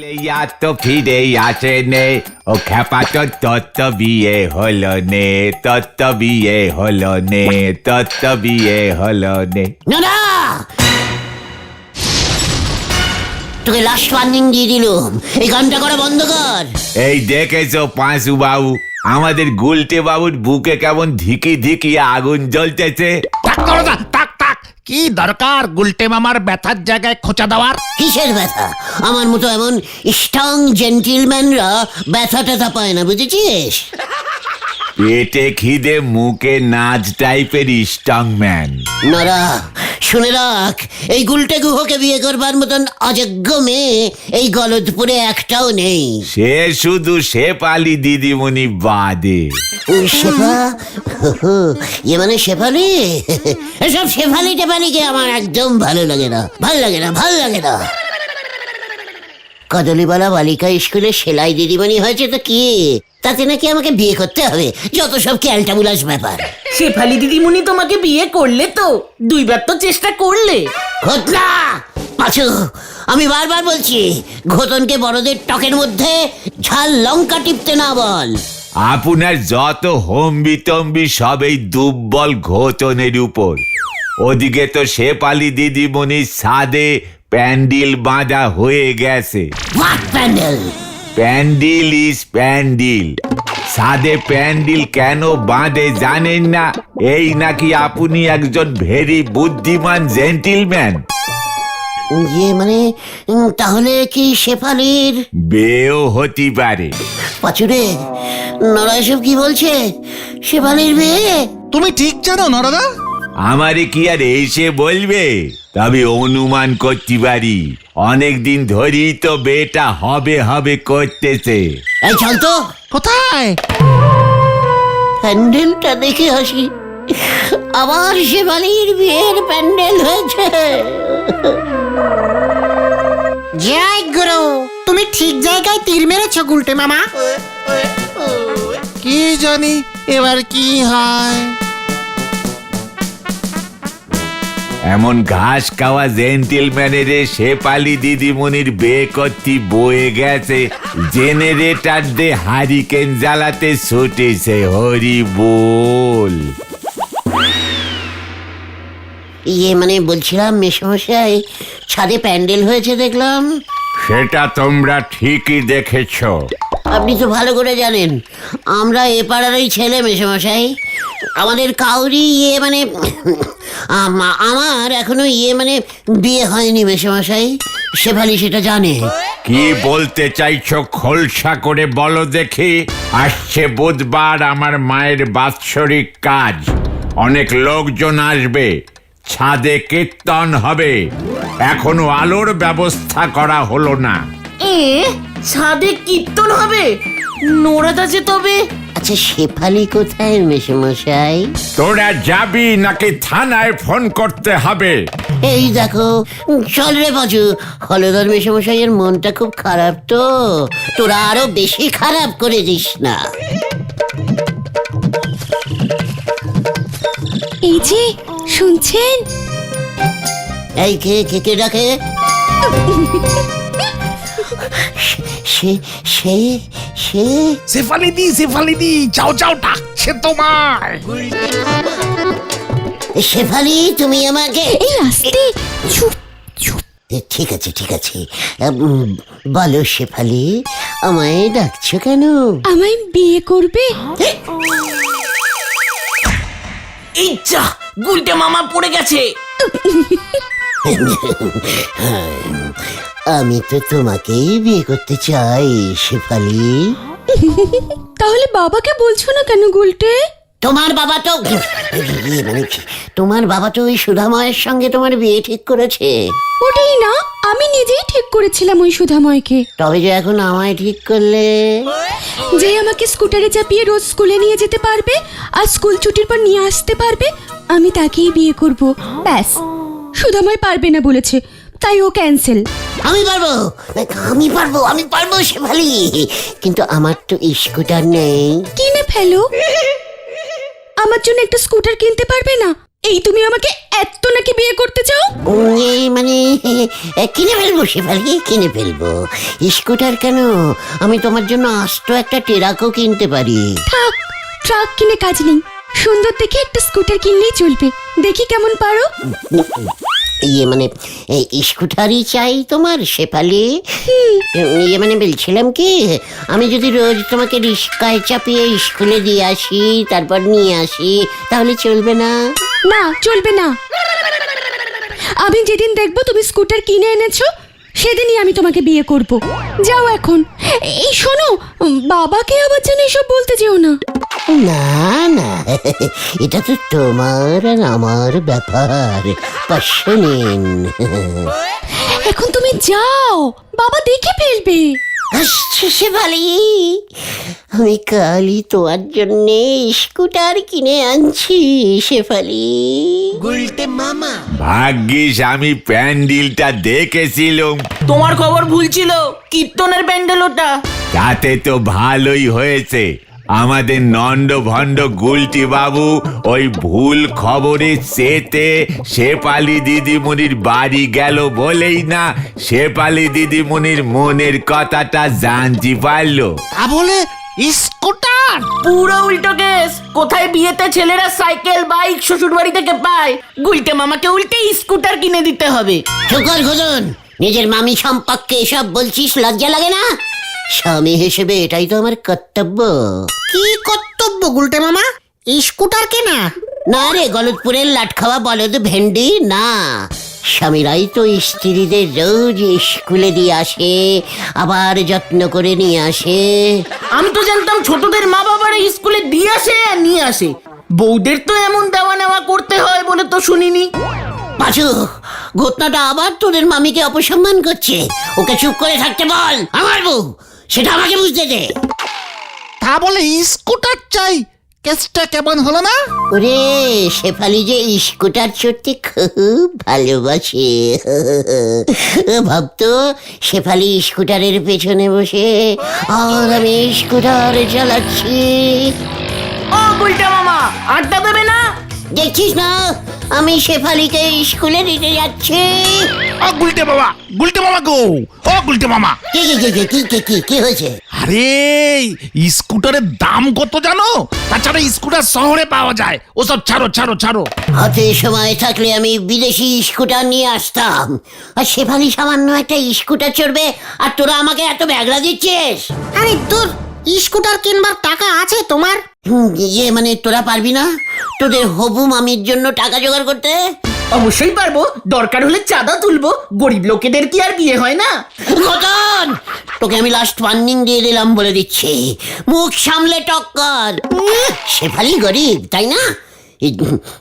ছেলেইয়া তো ফিরে আসে নে, ও খ্যাপা তত্ত্ব বিয়ে হলো নে, তত্ত্ব বিয়ে হলো নে, তত্ত্ব বিয়ে হলো নে। না তোকে লাস্ট ওয়ার্নিং দিয়ে দিলুম, এই গানটা করা বন্ধ কর। এই দেখেছো পাঁচু বাবু, আমাদের গুলটে বাবুর বুকে কেমন ধিকি ধিকি আগুন জ্বলতেছে। কি দরকার গুলটে মামার ব্যথার জায়গায় খোঁচা দেওয়ার? কিসের ব্যথা? আমার মতো এমন স্ট্রং জেন্টিলম্যানরা ব্যথা ট্যাথা পায় না, বুঝেছিস? পেটে খিদে মুখে নাচ টাইপের স্ট্রং ম্যান। নরা শুনে রাখ, এই গুলটে গুহকে বিয়ে করবার মতন অযোগ্য মেয়ে এই গলদপুরে একটাও নেই। সে শুধু শেফালি দিদিমণি বাদে। শেফা? ইয়ে মানে শেফালি? এসব শেফালি টেফালিকে আমার একদম ভালো লাগে না, ভাল লাগে না, ভাল লাগে না। কদলীবালা বালিকা স্কুলে সেলাই দিদিমণি হয়েছে তো কি, তাতে নাকি আমাকে বিয়ে করতে হবে? যত সব ক্যালটাবুলাস ব্যাপার। শেফালি দিদিমণি তোমাকে বিয়ে করলে তো, দুইবার তো চেষ্টা করলে। ঘটনা পাঁচু, আমি বারবার বলছি, ঘটনকে বড়দের টকের মধ্যে ঝাল লঙ্কা টিপতে না বল। আপনার যত হম্বি তম্বি সব এই দুর্বল ঘটনের উপর। ওদিকে তো শেফালি দিদিমণির ছাদে প্যান্ডেল বাঁধা হয়ে গেছে। হোয়াট প্যান্ডেল? প্যান্ডেল ইজ প্যান্ডেল। ছাদে প্যান্ডেল কেন বাঁধে জানেন না? এই নাকি আপনি একজন ভেরি বুদ্ধিমান জেন্টিলম্যান। ইয়ে মানে তাহলে কি শেফালির বেও হতে পারে। পাঁচুরে, নরা এসব কি বলছে? শেফালির বিয়ে? তুমি ঠিক জানো নরদা? আমারে কি আর এসে বলবে, তবে অনুমান করতে পারি। অনেকদিন ধরেই তো বেটা হবে হবে করতেছে। এই চল তো। কোথায়? প্যান্ডেলটা দেখে আসি। আবার শেফালির বিয়ের প্যান্ডেল হয়েছে। জয় গুরু, তুমি ঠিক জায়গায় তীর মেরেছো গুলটে মামা। কি জানি এবার কি হয়। এমন ঘাস খাওয়া জেন্টিলম্যানের শেফালি দিদিমণির বিয়ে করতে বয়ে গেছে, জেনারেটর দিয়ে হারিকেন জ্বালাতে ছুটেছে। হরি বল। ইয়ে মানে বলছিলাম মেশমশাই, ছাদে প্যান্ডেল হয়েছে দেখলাম। সেটা তোমরা ঠিকই দেখেছ। আপনি তো ভালো করে জানেন আমরা এ পাড়ারই ছেলে মেশমশাই। আমাদের কাউরি ইয়ে মানে আমার এখনো ইয়ে মানে বিয়ে হয়নি মেশমশাই। শেফালি সেটা জানে। কি বলতে চাইছো খোলসা করে বলো দেখি। আসছে বুধবার আমার মায়ের বাৎসরিক কাজ, অনেক লোকজন আসবে, ছাদে কীর্তন হবে। এখনো আলোর ব্যবস্থা করা হলো না। ছাদে কীর্তন হবে? নোরাদা যে তবে। আচ্ছা শেফালি কোথায় মেশমশাই? তোরা যাবি নাকি থানায় ফোন করতে হবে? এই দেখো, চল রে বাজু। হলধর মেশমশাইয়ের মনটা খুব খারাপ তো, তোরা আরো বেশি খারাপ করে দিস না। এই যে শুনছেন? এই কে কে কে ডাকে? সে সে সে শেফালি দি যাও যাও, ডাকছে তোমায়। শেফালি, তুমি আমাকে এই আস্তে, চুপ চুপ। ঠিক আছে ঠিক আছে, বলো শেফালি, আমায় ডাকছো কেন? আমায় বিয়ে করবে? এই যা, গুলটে মামা পড়ে গেছে। আমি তো তোমাকেই বিয়ে করতে চাই শেফালি। তাহলে বাবাকে বলছো না কেন গুলটে? তোমার বাবা তো মানে তোমার বাবা তো ওই সুধাময়ের সঙ্গে তোমার বিয়ে ঠিক করেছে। ওটাই না, আমি নিজেই ঠিক করেছিলাম ওই সুধাময়কে। তবে যে এখন আমায় ঠিক করলে, যে আমাকে স্কুটারে চাপিয়ে রোজ স্কুলে নিয়ে যেতে পারবে আর স্কুল ছুটির পর নিয়ে আসতে পারবে, আমি তাকেই বিয়ে করব। ব্যাস, সুধাময় পারবে না বলেছে, তাই ও ক্যান্সেল। আমি পারবো আমি পারবো আমি পারবো শেফালি, কিন্তু আমার তো স্কুটার নেই। কিনে ফেলো। আমার জন্য একটা স্কুটার কিনতে পারবে না? এই তুমি আমাকে এত নাকি বিয়ে করতে চাও? এই মানে কিনে ফেলবো শেফালি, কিনে ফেলবো। স্কুটার কেন, আমি তোমার জন্য আস্ত একটা টেরাকও কিনতে পারি। থাক, ট্রাক কিনে কাজ নেই। সুন্দর দেখে একটা স্কুটার কিনলেই চলবে। দেখি কেমন পারো। মানে স্কুটারই চাই তোমার শেফালি? মানে বলছিলাম কি, আমি যদি রোজ তোমাকে রিস্কায় চাপিয়ে স্কুলে দিয়ে আসি, তারপর নিয়ে আসি, তাহলে চলবে না? না, চলবে না। আমি যেদিন দেখবো তুমি স্কুটার কিনে এনেছো, সেদিনই আমি তোমাকে বিয়ে করব। যাও এখন। এই শোনো, বাবাকে আবার যেন এসব বলতে যেও না। না না, এটা তো তোমার আর আমার ব্যাপার। পাশে নিন। এখন তুমি যাও, বাবা দেখে ফেলবে। আসছে শেফালি, আমি কালই তোমার জন্য স্কুটার কিনে আনছি শেফালি। ভাগ্যিস আমি প্যান্ডেলটা দেখেছিলাম, তোমার খবর ভুল ছিল, কীর্তনের প্যান্ডেল ওটা। তাতে তো ভালোই হয়েছে। আমাদের নন্দ ভণ্ড গুলটি বাবু ওই ভুল খবরে চেতে শেফালি দিদিমণির বাড়ি গেল বলেই না শেফালি দিদিমণির মনের কথাটা জানতে পারলো। তা বলে স্কুটার? পুরো উল্টো কেস। কোথায় বিয়েতে ছেলেরা সাইকেল বাইক শ্বশুর বাড়ি থেকে পায়, গুলটে মামাকে উল্টে স্কুটার কিনে দিতে হবে। শুকর ঘোদন, নিজের মামি সম্পর্কে এসব বলছিস, লজ্জা লাগে না? স্বামী হিসেবে এটাই তো আমার কর্তব্য। কি কর্তব্য গুলটে মামা? স্কুটার কেনা? না রে গলতপুরের লাট খাওয়া বলদ ভেন্ডি, না। স্বামীরাই তো স্ত্রীদের রোজ স্কুলে দিয়ে আসে, আবার যত্ন করে নিয়ে আসে। আমি তো জানতাম ছোটদের মা বাবারা স্কুলে দিয়ে আসে আর নিয়ে আসে, বউদের তো এমন দেওয়া নেওয়া করতে হয় বলে তো শুনিনি। পাঁচু, ঘটনাটা আবার তোদের মামিকে অপসম্মান করছে। ওকে চুপ করে থাকতে বল। আমার বউ, সেটা আমাকে বুঝতে দে। তা বলে স্কুটার চাই? কেসটা কেমন হলো না? ওরে, শেফালি যে স্কুটার চড়তে খুব ভালোবাসে। ভাবতো শেফালি স্কুটারের পেছনে বসে আর আমি স্কুটার চালাচ্ছি। ও গুলটে মামা, আড্ডা দেবে না? দেখছিস না, আমি শেফালিকে স্কুলে দিতে যাচ্ছি। ও গুলটে বাবা, গুলটে মামা গো, ও গুলটে মামা। কি কি কি কি কি কি কি হয়েছে? আরে স্কুটারের দাম কত জানো? তাছাড়া স্কুটার শহরে পাওয়া যায়। ওসব ছাড়ো ছাড়ো ছাড়ো। হাতে সময় থাকলে আমি বিদেশি স্কুটার নিয়ে আসতাম, আর শেফালি সামান্য একটা স্কুটার চড়বে আর তোরা আমাকে এত ব্যাগরা দিচ্ছিস। আরে তোর স্কুটার কিনবার টাকা আছে তোমার? মানে তোরা পারবি না তোদের হবু মামির জন্য টাকা জোগাড় করতে? অবশ্যই পারবো, দরকার হলে চাঁদা তুলবো। গরিব লোকেদের কি আর বিয়ে হয় না? ঘটন, তোকে আমি লাস্ট ওয়ার্নিং দিয়ে দিলাম, বলে দিচ্ছি, মুখ সামলে টক্কর। শেফালি গরিব, তাই না?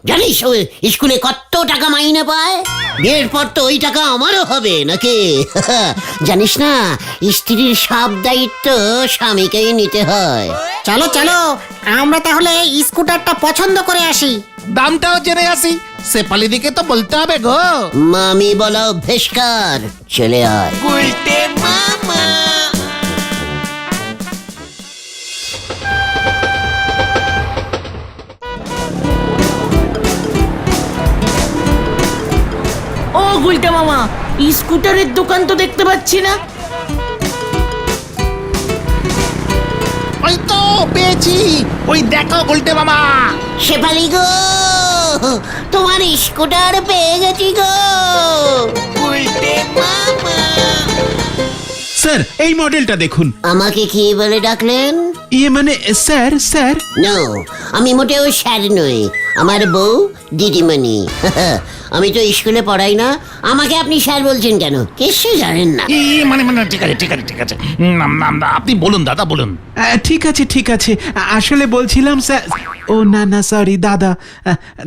জানিস ও স্কুলে কত টাকা মাইনে পায়? বিয়ের পর তো ওই টাকা আমারও হবে নাকি? জানিস না, স্ত্রীর সব দায়িত্ব স্বামীকেই নিতে হয়। চলো চলো, আমরা তাহলে স্কুটারটা পছন্দ করে আসি। দামটাও জেনে আসি। শেফালি দিকে তো বলতে হবে গো। মামি বলো ভেস্কার, চলে আয়। ও গুলটে মামা, স্কুটারের দোকান তো দেখতে পাচ্ছি না। ওই তো পেয়েছি, ওই দেখো গুলটে মামা। শেফালি গো, তোমার স্কুটার পেয়ে গেছি গো। স্যার এই মডেলটা দেখুন। আমাকে কি বলে ডাকলেন? ইয়ে মানে স্যার স্যার নো, আমি মোটেও স্যার নই, আমার বউ দিদিমণি। আমি তো স্কুলে পড়াই না, আমাকে আপনি স্যার বলছেন কেন? কিছু জানেন না। মানে মানে ঠিক আছে ঠিক আছে ঠিক আছে। নাম নাম আপনি বলুন দাদা, বলুন। ঠিক আছে ঠিক আছে, আসলে বলছিলাম স্যার। ও না না সরি দাদা।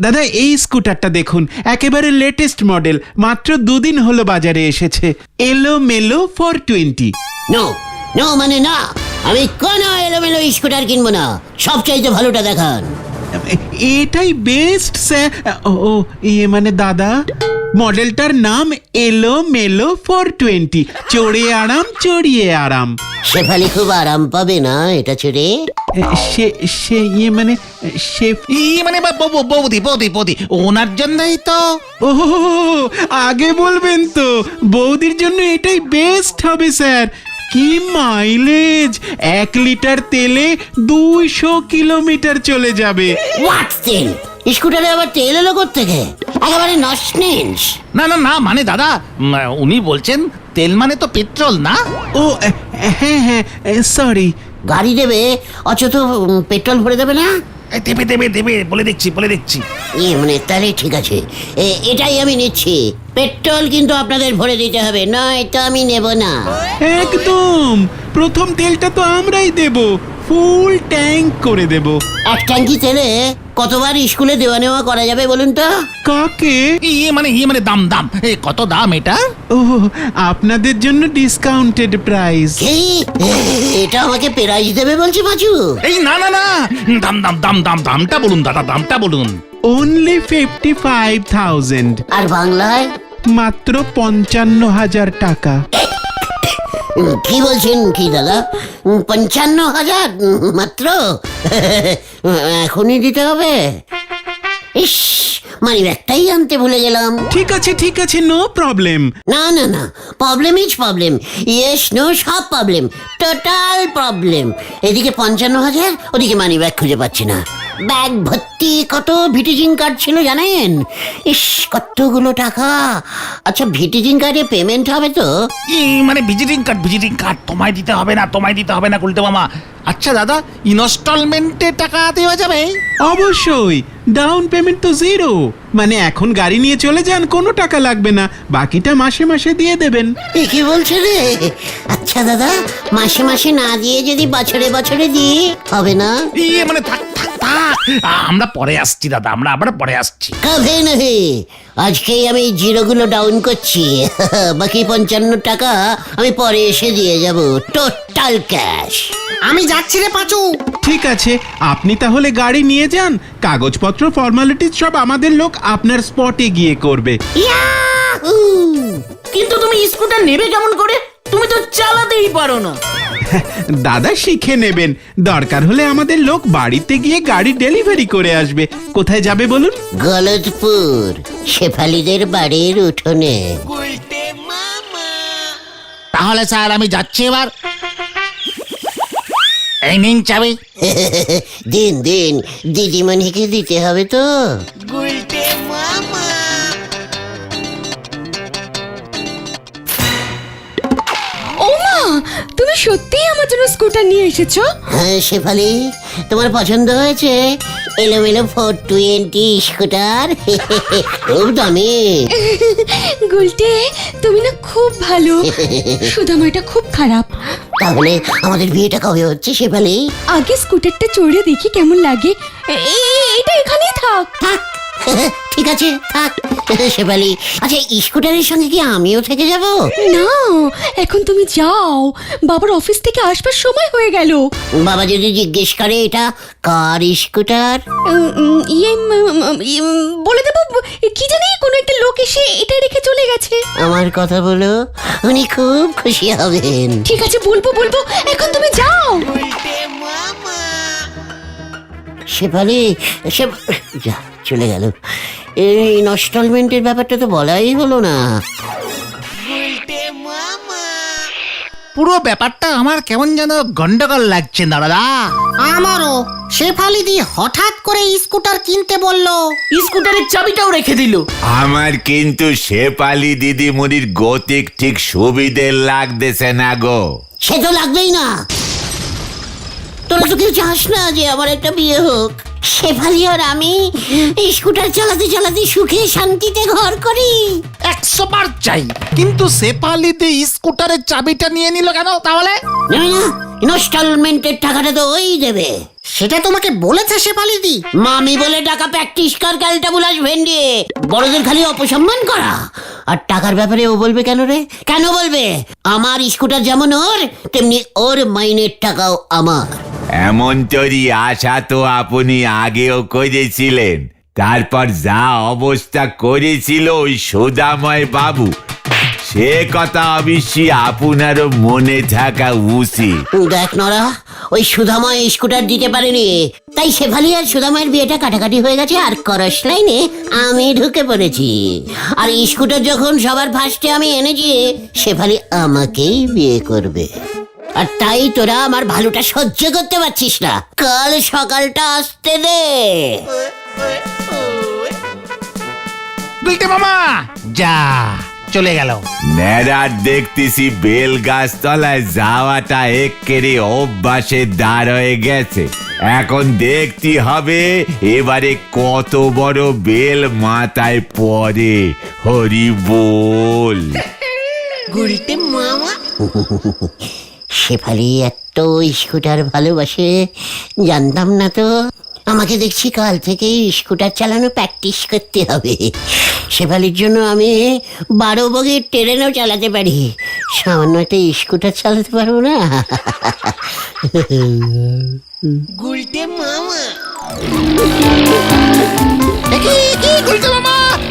দাদা এই স্কুটারটা দেখুন, একেবারে লেটেস্ট মডেল, মাত্র 2 দিন হলো বাজারে এসেছে। এলো মেলো 420। নো নো মানে না, আমি কোনো এলোমেলো স্কুটার কিনবো না, সবচাইতে ভালোটা দেখান। এটাই বেস্ট স্যার। ও ইয়ে মানে দাদা, মডেলটার নাম এলো মেলো 420, চড়ে আরাম চড়িয়ে আরাম। শেফালি খুব আরাম পাবে না এটা ছেড়ে? সে সে ইয়ে মানে সে মানে বৌদি বৌদি বৌদি ওনার জন্যই তো। ও আগে বলবেন তো, বৌদির জন্য এটাই বেস্ট হবে স্যার। কি মাইলেজ! 1 লিটার তেলে 200 কিলোমিটার চলে যাবে। হোয়াট তেল? স্কুটারে আবার তেল এলো কোত্থেকে? একেবারে নসনেন্স। না না না মানে দাদা উনি বলছেন তেল মানে তো পেট্রোল না। ও হ্যাঁ হ্যাঁ সরি। গাড়ি দেবে অথচ পেট্রোল ভরে দেবে না? দেবে দেবে দেবে বলে দেখছি বলে দেখছি। মানে তাহলে ঠিক আছে, এটাই আমি নিচ্ছি। পেট্রোল কিন্তু আপনাদের ভরে দিতে হবে, নয় তো আমি নেব না। একদম, প্রথম তেলটা তো আমরাই দেব, ফুল ট্যাঙ্ক করে দেব। 1 ট্যাঙ্কি তেলে কতবার স্কুলে দেওয়া নেওয়া করা যাবে বলুন তো? কাকে? ইয়ে মানে দাম দাম কত দাম এটা? ও আপনাদের জন্য ডিসকাউন্টেড প্রাইস। কি? এটা আমাকে প্রাইজ দেবে বলছে পাঁচু? এই না না না দাম দাম দাম দাম দামটা বলুন দাদা, দামটা বলুন। অনলি 55,000। আর বাংলায়? মাত্র 55,000 টাকা। কি বলছেন কি দাদা? 55,000 মাত্র? এখনই দিতে হবে? ইস, মানি ব্যাগটাই আনতে ভুলে গেলাম। ঠিক আছে নো প্রবলেম। না না না, problem is problem, yes no সব প্রবলেম, টোটাল প্রবলেম। এদিকে 55,000, ওদিকে মানি ব্যাগ খুঁজে পাচ্ছি না। ব্যাগ ভর্তি কত ভিটিজিং কার্ড ছিল জানেন? ইস, কতগুলো টাকা। আচ্ছা, ভিটিজিং কার্ডে পেমেন্ট হবে তো? মানে ভিজিটিং কার্ড তোমায় দিতে হবে না গুলটে মামা। আচ্ছা দাদা, ইনস্টলমেন্টে টাকা দেওয়া যাবে? অবশ্যই, ডাউন পেমেন্ট তো 0। মানে এখন গাড়ি নিয়ে চলে যান, কোনো টাকা লাগবে না, বাকিটা মাসে মাসে দিয়ে দেবেন। এ কি বলছে রে? আচ্ছা দাদা, মাসে মাসে না দিয়ে যদি বছরে বছরে দিই হবে না? ইয়ে মানে থাক থাক থাক, আমরা পরে আসছি দাদা, আমরা আবার পরে আসছি। কবে নহে, আজকেই আমি জিরোগুলো ডাউন করছি। বাকি 55 টাকা আমি পরে এসে দিয়ে যাব, টোটাল ক্যাশ। আমি যাচ্ছি রে পাঁচু। ঠিক আছে, আপনি তাহলে গাড়ি নিয়ে যান, কাগজপত্র ফর্মালিটিজ সব আমাদের লোক আপনার স্পটে গিয়ে করবে। ইয়াহু! কিন্তু তুমি স্কুটার নেবে কেমন করে? তুমি তো চালাতেই পারো না। দাদা শিখে নেবেন, দরকার হলে আমাদের লোক বাড়িতে গিয়ে গাড়ি ডেলিভারি করে আসবে। কোথায় যাবে বলুন? গলতপুর, শেফালিদের বাড়ির উঠোনে। তাহলে স্যার আমি যাচ্ছি এবার। এই নিন চাবি। দিন দিন, দিদিমণিকে দিতে হবে তো। ও মা, তুমি সত্যিই আমার জন্য স্কুটার নিয়ে এসেছো? হ্যাঁ শেফালি, তোমার পছন্দ হয়েছে? এলোমেলো 420 স্কুটার, খুব দামি। গুলটে, তুমি না খুব ভালো, সুদামাটা খুব খারাপ। তাহলে আমাদের বিয়েটা কবে হচ্ছে শেফালি? আগে স্কুটারটা চড়ে দেখি কেমন লাগে। এটা এখানেই থাক। থাক, ঠিক আছে থাক শেফালি। আচ্ছা, স্কুটারের সঙ্গে কি আমিও থেকে যাব? না, এখন তুমি যাও, বাবার অফিস থেকে আসবার সময় হয়ে গেল। বাবা যদি জিজ্ঞেস করে এটা কার স্কুটার? বলে দেবো কি জানি কোনো একটা লোক এসে এটা রেখে চলে গেছে। আমার কথা বলো, উনি খুব খুশি হবেন। ঠিক আছে, বলবো, এখন তুমি যাও। শেফালি, যা চলে গেল। এই ইনস্টলমেন্টের ব্যাপারটা তো বলাই হলো না। পুরো ব্যাপারটা আমার কেমন যেন গন্ডগোল লাগছে না দাদা। আমারও। শেফালি দি হঠাৎ করে স্কুটার কিনতে বললো। স্কুটারের চাবিটাও রেখে দিল। আমার কিন্তু শেফালি দিদিমণির গতিক ঠিক সুবিধে লাগতেছে না গো। সে তো লাগবেই না, তোরা তো কেউ চাস না যে আমার একটা বিয়ে হোক। শেফালি আর আমি স্কুটার চালাতে চালাতে সুখে শান্তিতে ঘর করি। 100 বার চাই, কিন্তু শেফালিতে স্কুটারের চাবিটা নিয়ে নিল কেন তাহলে? না না, ইনস্টলমেন্টের টাকাটা তো ওই দেবে। সেটা তোমাকে বলেছে শেফালি দি? মামি বলে টাকা প্র্যাকটিস কর ক্যালটা বুলাস ভেন্ডি, বড়দের খালি অপসম্মান করা। আর টাকার ব্যাপারে ও বলবে কেন রে? কেন বলবে? আমার স্কুটার যেমন ওর, তেমনি ওর মাইনের টাকাও আমার। এমন তরি আশা তো আপনি আগেও করেছিলেন, তারপর যা অবস্থা করেছিল ওই সুদাময় বাবু, সে কথা অবশ্যই আপনারও মনে থাকা উচিত। দেখ নরা, ওই সুধাময় স্কুটার দিতে পারেনি, তাই শেফালি আর সুধাময়ের বিয়েটা কাটাকাটি হয়ে গেছে, আর করস লাইনে আমি ঢুকে পড়েছি। আর স্কুটার যখন সবার ফার্স্টে আমি এনেছি, শেফালি আমাকেই বিয়ে করবে। আর তাই তোরা আমার ভালোটা সহ্য করতে পারছিস না, কাল সকালটা আসতে দে। গুলটে মামা যা চলে গেল। ন্যাড়া দেখতেছি বেল গাছ তলায় যাওয়াটা এক্কেরে অভ্যাসে দাঁড় হয়ে গেছে। এখন দেখতে হবে এবারে কত বড় বেল মাথায় পড়ে। হরি বল। শেফালি এত স্কুটার ভালোবাসে, জানতাম না তো। আমাকে দেখছি কাল থেকে স্কুটার চালানো প্র্যাকটিস করতে হবে। শেফালির জন্য আমি 12 বগির ট্রেনও চালাতে পারি, সামান্য একটা স্কুটার চালাতে পারবো না? গুলটে মামা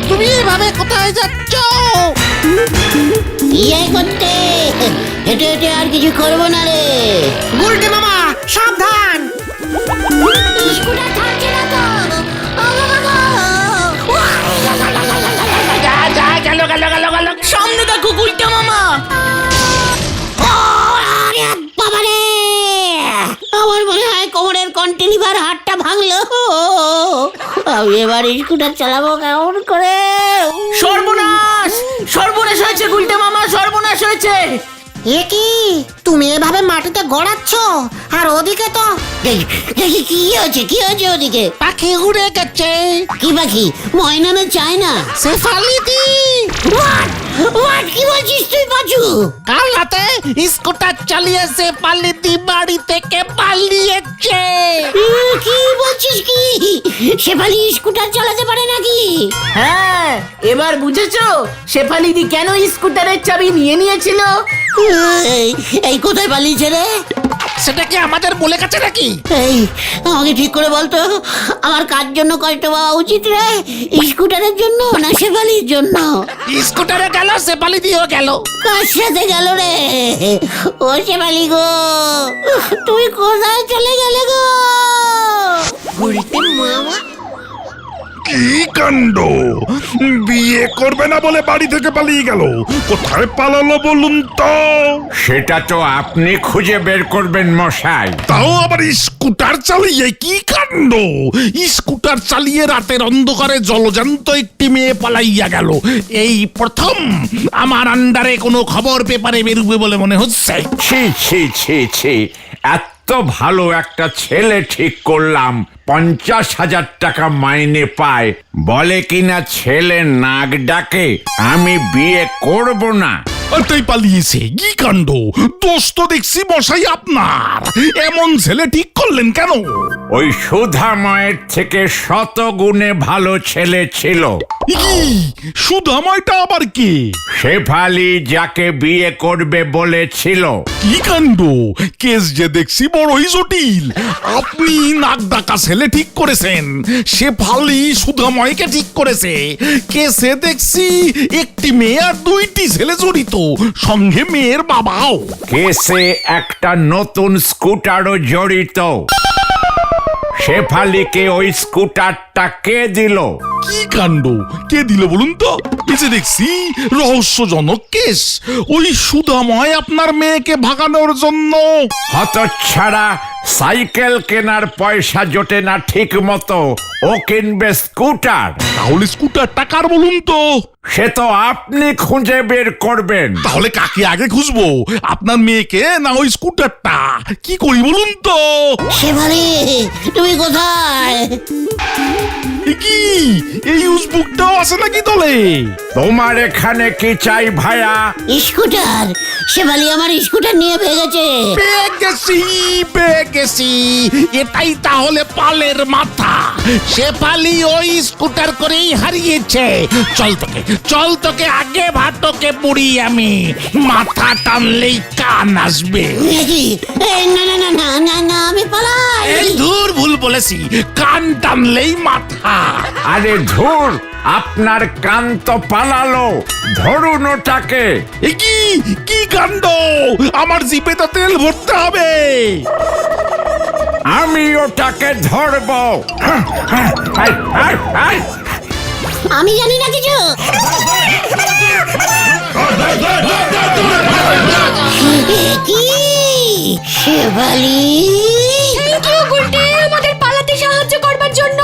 তুমি এভাবে কোথায় যাচ্ছ? ইয়ে করতে, হেঁটে হেঁটে আর কিছু করবো না রে। গুলটে মামা সাবধান। স্কুটার থামছে না তো। সামনে দেখো গুলটে মামা। আরে বাবারে, আমার মনে হয় কোমরের কন্টিনিভার হাড়টা ভাঙলো। আমি এবার স্কুটার চালাবো কেমন করে? সর্বনাশ, সর্বনাশ হয়েছে গুলটে মামা, সর্বনাশ হয়েছে। এ কি তুমি এভাবে মাটিতে গড়াচ্ছ? আর ওদিকে তো কি হয়েছে, কি হয়েছে ওদিকে? পাখি উড়ে গেছে। কি পাখি? ময়না না চায় না? শেফালি দি হোয়াট কি বলছিস তুই পাচু? কাল রাতে স্কুটার চালিয়েছে, পালিতি বাড়ি থেকে পালিয়েছে। কি বলছিস কি? শেফালি স্কুটার চালাতে পারে নাকি? হ্যাঁ, এবার বুঝেছো শেফালিদি কেন স্কুটারের চাবি নিয়ে নিয়েছিল? এই কোথায় পালিয়েছে রে? সেটা কি আমাদের বলে গেছে নাকি? এই আমাকে ঠিক করে বলতো, আমার কার জন্য কষ্ট পাওয়া উচিত রে? স্কুটারের জন্য না শেফালির জন্য? স্কুটারে গেল, শেফালি দিয়েও গেল। কার সাথে গেল রে? ও শেফালি গো, তুমি কোথায় চলে গেলে গো? মামা কি কাণ্ড! বিয়ে করবে না বলে বাড়ি থেকে পালিয়ে গেল। কোথায় পালালো বলুন তো? সেটা তো আপনি খুঁজে বের করবেন মশাই। তাও আবার স্কুটার চালিয়ে! কি কাণ্ড! স্কুটার চালিয়ে রাতের অন্ধকারে জলজান্ত একটি মেয়ে পালাইয়া গেল। এই প্রথম আমার আন্ডারে কোনো খবর পেপারে বেরোবে বলে মনে হচ্ছে। ছি ছি ছি ছি, এত ভালো একটা ছেলে ঠিক করলাম, 50,000 টাকা মাইনে পায়, বলে কিনা ছেলে নাক ডাকে, আমি বিয়ে করব না। তাই পালিয়েছে! কি কাণ্ড! দোষ তো দেখছি মশাই আপনার। এমন ছেলে ঠিক করলেন কেন? ওই সুধাময়ের থেকে 100 গুণে ভালো ছেলে ছিল। কি সুধাময়টা আবার কে? শেফালি যাকে বিয়ে করবে বলেছিল। কি কাণ্ড! কেস যে দেখছি বড়ই জটিল। আপনি নাক ডাকা ছেলে ঠিক করেছেন, শেফালি সুধাময়কে ঠিক করেছে। কেসে দেখছি একটি মেয়ে আর 2টি ছেলে জড়িত, সঙ্গে মেয়ের বাবাও। কেসে একটা নতুন স্কুটারও জড়িত। শেফালিকে ওই স্কুটারটা কে দিল? কি কাণ্ড! কে দিল বলুন তো? নিচে দেখছি রহস্যজনক কেস। ওই সুধাময় আপনার মেয়েকে ভাগানোর জন্য। হতচ্ছাড়া, সাইকেল কেনার পয়সা জোটে না ঠিক মতো, ও কিনবে স্কুটার। তাহলে স্কুটার টাকার বলুন তো? সে তো আপনি খুঁজে বের করবেন। তাহলে কাকে আগে খুঁজবো, আপনার মেয়েকে না ওই স্কুটারটা? কি করি বলুন তো? শেফালি তুমি কোথায়? কি এই উসবুকটাও আছে নাকি দলে? তোমার এখানে কি চাই ভায়া? স্কুটার, শেফালি আমার স্কুটার নিয়ে ভেগেছে। পেয়ে গেছি এটাই তাহলে পালের মাথা। শেফালি ওই স্কুটার করেই হারিয়েছে। চল তোকে আগে ভাটকে পুড়ি আমি, মাথা টানলেই কান আসবে। না না না না না না আমি পালাই। এই ধুর, ভুল বলেছি, কান টানলেই মাথা। আরে ধুর, আপনার কান তো পালালো, ধরুন ওটাকে। এ কি কাণ্ড! আমার জিপে তো তেল ভরতে হবে। আমি ওটাকে ধরবো। আমি জানি না কিছু। কি শেফালি? থ্যাংক ইউ গুলটে আমাদের পালাতে সাহায্য করবার জন্য।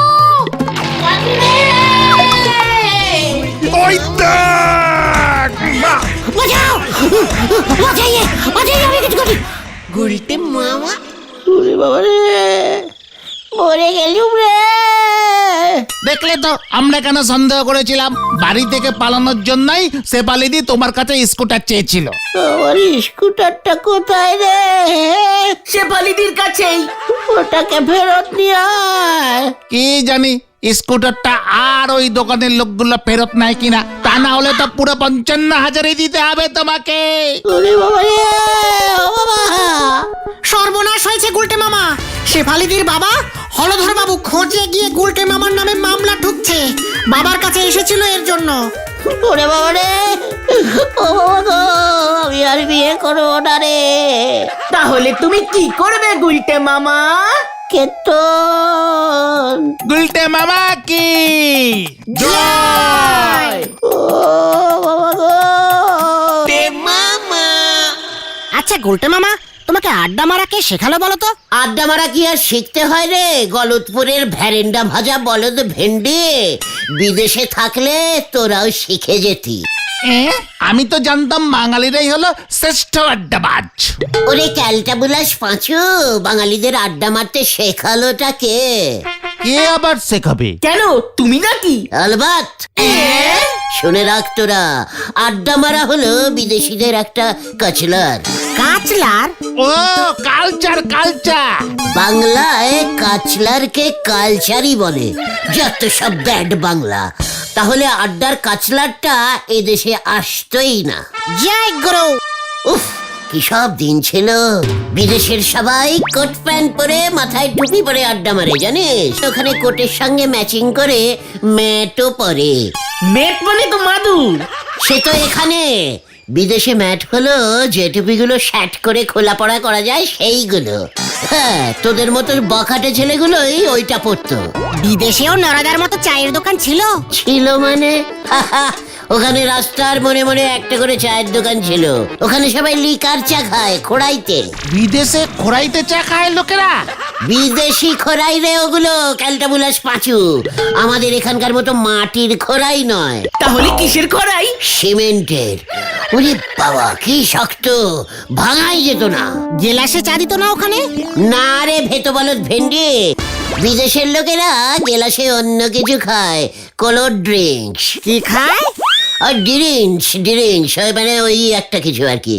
ওই দেখ! বাঁচাও, বাঁচাইয়ে আমি কিছু করি। গুলটে মামা ওরে বাবা রে, মরে গেলুম রে। দেখলে তো আমরা কেন সন্দেহ করেছিলাম। বাড়ি থেকে পালানোর জন্যই শেফালিদি তোমার কাছে স্কুটার চেয়েছিল। আমার স্কুটারটা কোথায় রে? শেফালিদির কাছেই। ওটাকে ফেরত নিয়ে আয়। কি জানি স্কুটারটা আর ওই দোকানের লোকগুলো ফেরত নেয় কিনা। তা না হলে তো পুরো 55,000 দিতে হবে তোমাকে। ওরে বাবা রে, ও বাবা। সর্বনাশ হয়েছে গুলটে মামা। শেফালিদির বাবা হলধর বাবু খোঁজে গিয়ে গুলটে মামার নামে মামলা ঠুকছে। বাবার কাছে এসেছিল এর জন্য। ওরে বাবা রে, ও বাবা গো, আমি আর বিয়ে করবো না রে। তাহলে তুমি কি করবে গুলটে মামা? কেতন, গুলটে মামা কি জয়! ও বাবা গো। আচ্ছা গুলটে মামা, তোমাকে আড্ডা মারা কে শেখালো বলো তো? আড্ডা মারা কি আর শিখতে হয় রে? গলতপুরের ভ্যারেন্ডা ভাজা বলদ ভেন্ডি। বিদেশে থাকলে তোরাও শিখে যেতি। আমি তো জানতাম বাঙালিরাই হলো শ্রেষ্ঠ আড্ডাবাজ। ওরে ক্যালটা বুলাস পাঁচু, বাঙালিদের আড্ডা মারতে শেখালোটা কে? কে আবার শেখাবে? কেন, তুমি নাকি? আলবাত। শুনে রাখ তোরা, আড্ডা মারা হলো বিদেশিদের একটা কাচলার। কাচলার? ও কালচার। বাংলায় কাচলারকে কালচারই বলে। যত সব ব্যাড বাংলা। তাহলে আড্ডার কাচলারটা এদেশে আসতোই না। জয় গুরু! উফ, কি সব দিন ছিল। বিদেশের সবাই কোট প্যান্ট পরে মাথায় টুপি পরে আড্ডা মারে জানিস। ওখানে কোটের সঙ্গে ম্যাচিং করে ম্যাটও পরে। মেট মানে তো মাদুর। সে তো এখানে। বিদেশে ম্যাট হলো যে টুপিগুলো শ্যাট করে খোলা পড়া করা যায় সেইগুলো। হ্যাঁ, তোদের মতো বখাটে ছেলেগুলোই ওইটা পরতো। বিদেশেও নরাদার মতো চায়ের দোকান ছিল? ছিল মানে? ওখানে রাস্তার মনে মনে একটা করে চায়ের দোকান ছিল। ওখানে সবাই লিকার চা খায় খোড়াইতে। বিদেশে খোরাইতে চা খায় লোকেরা? বিদেশি খোরাই রে ওগুলো, ক্যালটাবুলাস পাঁচু। আমাদের এখানকার মতো মাটির খোরাই নয়। তাহলে কিসের খরাই? সিমেন্টের। ওরে বাবা কি শক্ত, ভাঙাই যেত না। গেলাসে চা দিত না ওখানে? না রে ভেতো বলদ ভেন্ডি, বিদেশের লোকেরা গেলাসে অন্য কিছু খায়। Cold drinks. কি খায়? আর ড্রিঙ্কস মানে ওই একটা কিছু আর কি।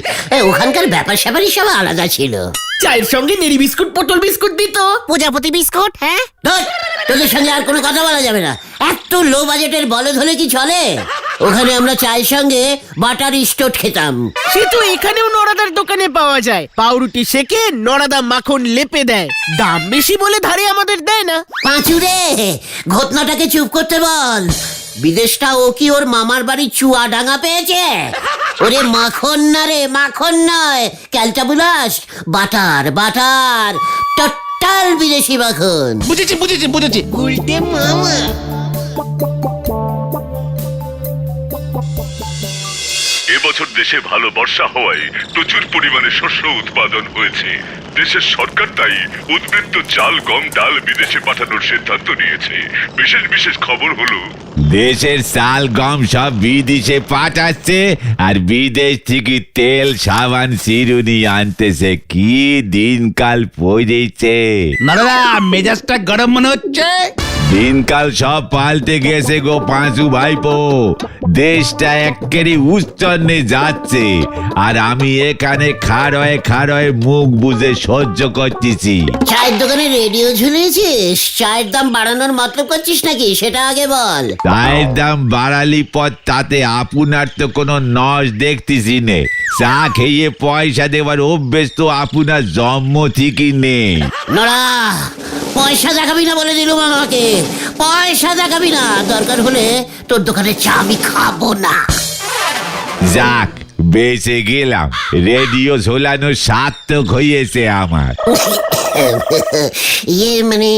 ওখানকার ব্যাপার স্যাপারই সব আলাদা ছিল। চায়ের সঙ্গে নেড়ি বিস্কুট, পটল বিস্কুট দিত। প্রজাপতি বিস্কুট? হ্যাঁ। ধুর, তোদের সঙ্গে আর কোনো কথা বলা যাবে না। এত লো বাজেটের বলদ হলে কি চলে? ওখানে আমরা চায়ের সঙ্গে বাটার স্টোট খেতাম। সে তো এখানেও নরাদার দোকানে পাওয়া যায়। পাউরুটি সেকে নরাদা মাখন লেপে দেয়। দাম বেশি বলে ধারে আমাদের দেয় না। পাঁচু রে, ঘটনাটাকে চুপ করতে বল। বিদেশটা ও কি ওর মামার বাড়ি চুয়াডাঙ্গা পেয়েছে? ওরে মাখন না রে, মাখন নয়, ক্যালটাবুলাস। বাটার টোটাল বিদেশি মাখন। বুঝেছি। উল্টে মামা। এবছর দেশে ভালো বর্ষা হওয়ায় প্রচুর পরিমাণে শস্য উৎপাদন হয়েছে। দেশের সরকার তাই উদ্বৃত্ত চাল, গম, ডাল বিদেশে পাঠানোর সিদ্ধান্ত নিয়েছে। বিশেষ খবর হলো দেশের চাল গম সব বিদেশে পাঠাচ্ছে, আর বিদেশ থেকে তেল, সাবান, চিরুনি আনতেছে। কি দিনকাল পড়েছে। নরদা মেজাজটা গরম মনে হচ্ছে। দিনকাল সব পাল্টে গেছে গো পাঁচু ভাইপো, দেশটা একেবারে উচ্চন্নে যাচ্ছে, আর আমি এখানে খাড়য়ে মুখ বুঝে সহ্য করতেছি। চায়ের দোকানে রেডিও ঝুলিয়েছিস? চায়ের দাম বাড়ানোর মতলব করছিস নাকি সেটা আগে বল। চায়ের দাম বাড়ালি পর তাতে আপনার তো কোনো নস দেখতেছি নে। চা খেয়ে পয়সা দেওয়ার অভ্যেস তো আপনার জন্ম থেকেই নেই। নড়া, পয়সা দেখাবি না বলে দিলুম আমাকে, পয়সা দেখাবি না। দরকার হলে তোর দোকানে চা আমি খাবো না। যাক, বেঁচে গেলাম, রেডিও ঝোলানো সার্থক হয়েছে আমার। ইয়ে মানে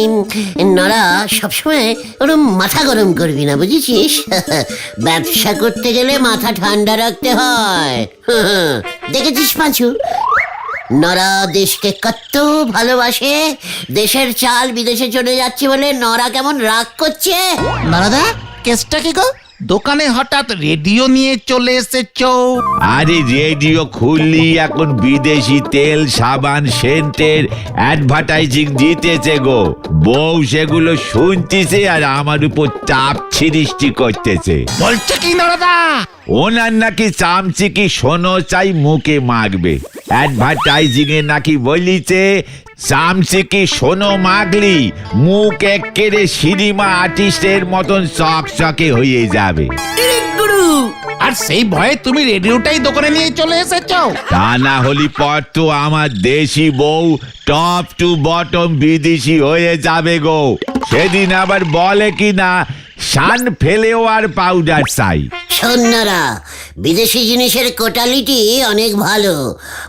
নড়া, সবসময় ওরম মাথা গরম করবি না, বুঝেছিস? ব্যবসা করতে গেলে মাথা ঠান্ডা রাখতে হয়। দেখেছিস পাঁচু, নরা দেশকে কত ভালোবাসে, দেশের চাল বিদেশে চলে যাচ্ছে বলে নরা কেমন রাগ করছে। দাদা, কেসটা কি গো? দোকানে হঠাৎ রেডিও নিয়ে চলে এসেছো? আরে রেডিও খুললি এখন বিদেশি তেল, সাবান, সেন্টের অ্যাডভার্টাইজিং দিতেছে গো। বউ সেগুলো শুনতেছে আর আমার উপর চাপ সৃষ্টি করতেছে। বলছে কি দাদা? ওনার নাকি চামচিকি শোনো চাই মুখে মাখবে। অ্যাডভার্টাইজিং এ নাকি বলিছে চামচিকি শোনো মাগলি মুখ একেবারে সিনেমা আর্টিস্টের মতন চকচকে হয়ে যাবে। আর সেই ভয়ে তুমি রেডিওটাই দোকানে নিয়ে চলে এসেছো? তা না হলি পর তো আমার দেশি বউ টপ টু বটম বিদেশি হয়ে যাবে গো। সেদিন আবার বলে কি না শান ফেলেও আর পাউডার চাই। সন্ন্যারা, বিদেশি জিনিসের কোয়ালিটি অনেক ভালো,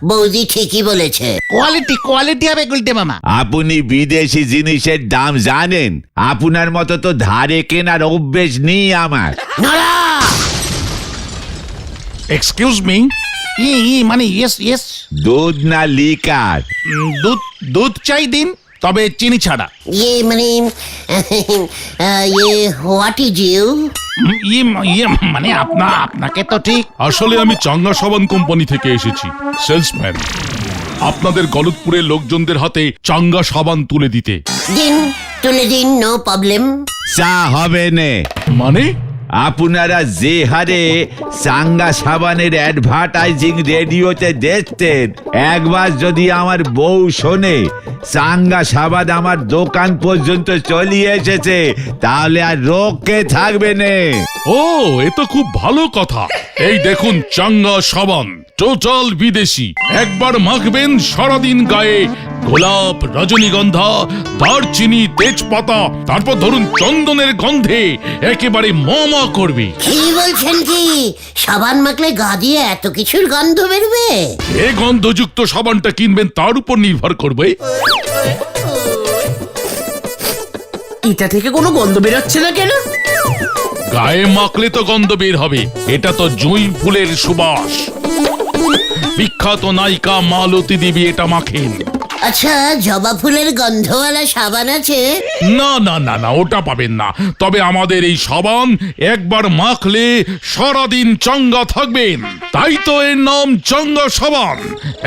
বৌদি ঠিকই বলেছে। কোয়ালিটি হবে গুলটে মামা। আপনি বিদেশি জিনিসের দাম জানেন? আপনার মতো তো ধারে কেনার অভ্যেস নেই আমার। নড়া, এক্সকিউজ মি, মানে ইয়েস। দুধ না লিকার? দুধ চাই দিন, তবে চিনি ছাড়া। ইয়ে মানে ইয়ে হোয়াট ইজ ইউ? মানে আপনাকে তো ঠিক। আসলে আমি চাঙ্গা সাবান কোম্পানি থেকে এসেছি, সেলসম্যান। আপনাদের গলতপুরের লোকজনদের হাতে চাঙ্গা সাবান তুলে দিতে। দিন, তুলে দিন, নো প্রবলেম। চা হবে নে। মানে আপনারা যে হারে চাঙ্গা সাবানের অ্যাডভার্টাইজিং রেডিওতে দেখতেন, একবার যদি আমার বউ শোনে চাঙ্গা সাবান আমার দোকান পর্যন্ত চলে এসেছে, তাহলে আর রোগকে থাকবে নে। ও, এ তো খুব ভালো কথা। এই দেখুন চাঙ্গা সাবান, টোটাল বিদেশি। একবার মাখবেন সারাদিন গায়ে, গোলাপ, রজনীগন্ধা, দারচিনি, তেজপাতা, তারপর ধরুন চন্দনের গন্ধে একেবারে মমা করবে। কি বলছেন কি? সাবান মাখলে গা দিয়ে এত কিছুর গন্ধ বেরবে? এ গন্ধযুক্ত সাবানটা কিনবেন তার উপর নির্ভর করবে। এটা থেকে কোনো গন্ধ বেরোচ্ছে না কেন? গায়ে মাখলে তো গন্ধ বের হবে, এটা তো জুঁই ফুলের সুবাস। বিখ্যাত নায়িকা মালতী দেবী এটা মাখেন। আচ্ছা, জবা ফুলের গন্ধওয়ালা সাবান আছে? না, ওটা পাবেন না। তবে আমাদের এই সাবান একবার মাখলে সারাদিন চাঙ্গা থাকবেন, তাই তো এর নাম চাঙ্গা সাবান।